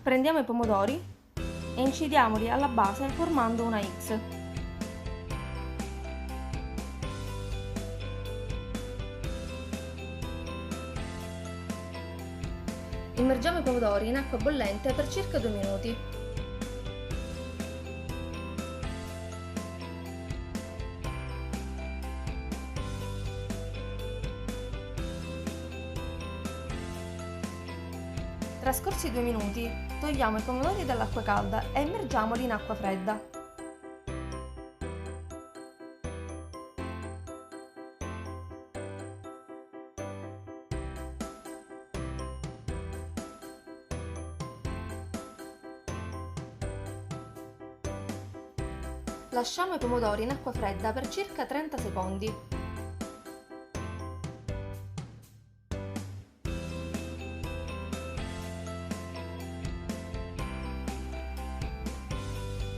Prendiamo i pomodori e incidiamoli alla base formando una X. Immergiamo i pomodori in acqua bollente per circa 2 minuti. Trascorsi 2 minuti, togliamo i pomodori dall'acqua calda e immergiamoli in acqua fredda. Lasciamo i pomodori in acqua fredda per circa 30 secondi.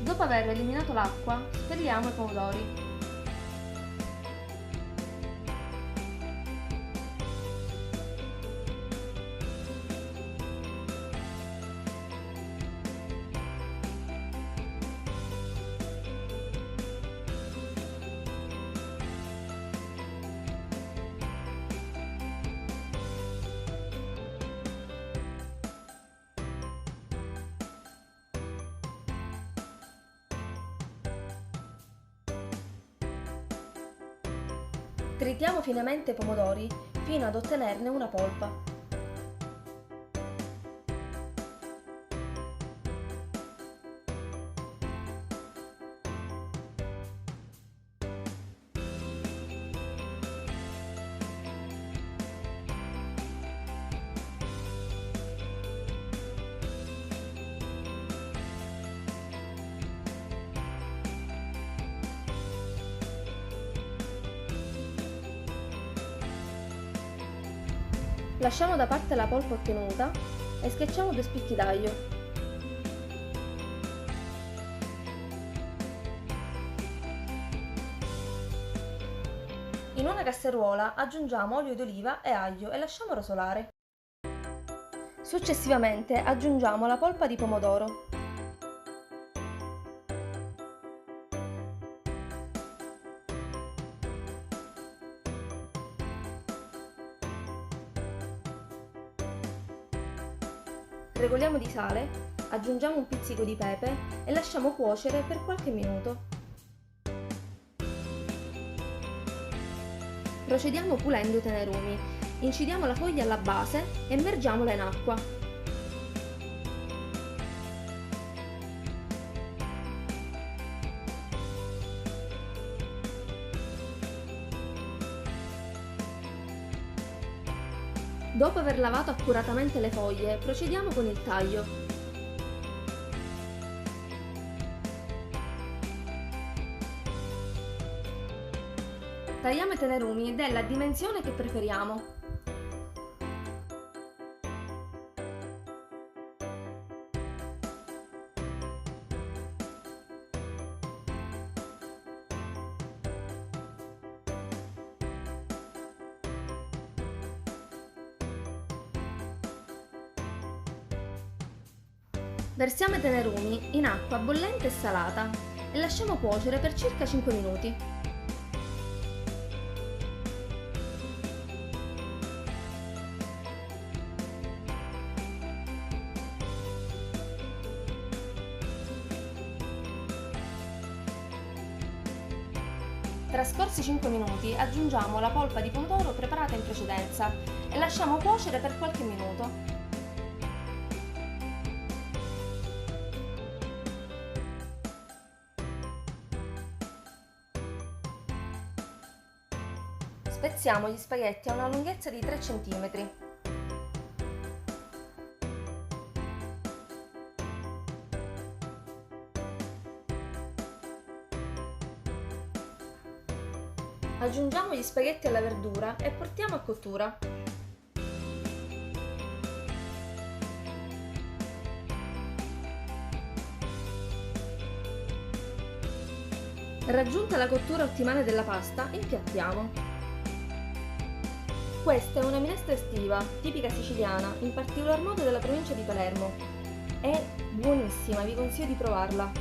Dopo aver eliminato l'acqua, spelliamo i pomodori. Tritiamo finemente i pomodori fino ad ottenerne una polpa. Lasciamo da parte la polpa ottenuta e schiacciamo 2 spicchi d'aglio. In una casseruola aggiungiamo olio d'oliva e aglio e lasciamo rosolare. Successivamente aggiungiamo la polpa di pomodoro. Regoliamo di sale, aggiungiamo un pizzico di pepe e lasciamo cuocere per qualche minuto. Procediamo pulendo i tenerumi. Incidiamo la foglia alla base e immergiamola in acqua. Dopo aver lavato accuratamente le foglie, procediamo con il taglio. Tagliamo i tenerumi della dimensione che preferiamo. Versiamo i tenerumi in acqua bollente e salata e lasciamo cuocere per circa 5 minuti. Trascorsi 5 minuti aggiungiamo la polpa di pomodoro preparata in precedenza e lasciamo cuocere per qualche minuto. Spezziamo gli spaghetti a una lunghezza di 3 cm. Aggiungiamo gli spaghetti alla verdura e portiamo a cottura. Raggiunta la cottura ottimale della pasta, impiattiamo. Questa è una minestra estiva, tipica siciliana, in particolar modo della provincia di Palermo. È buonissima, vi consiglio di provarla.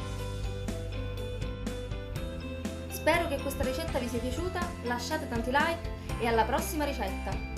Spero che questa ricetta vi sia piaciuta, lasciate tanti like e alla prossima ricetta!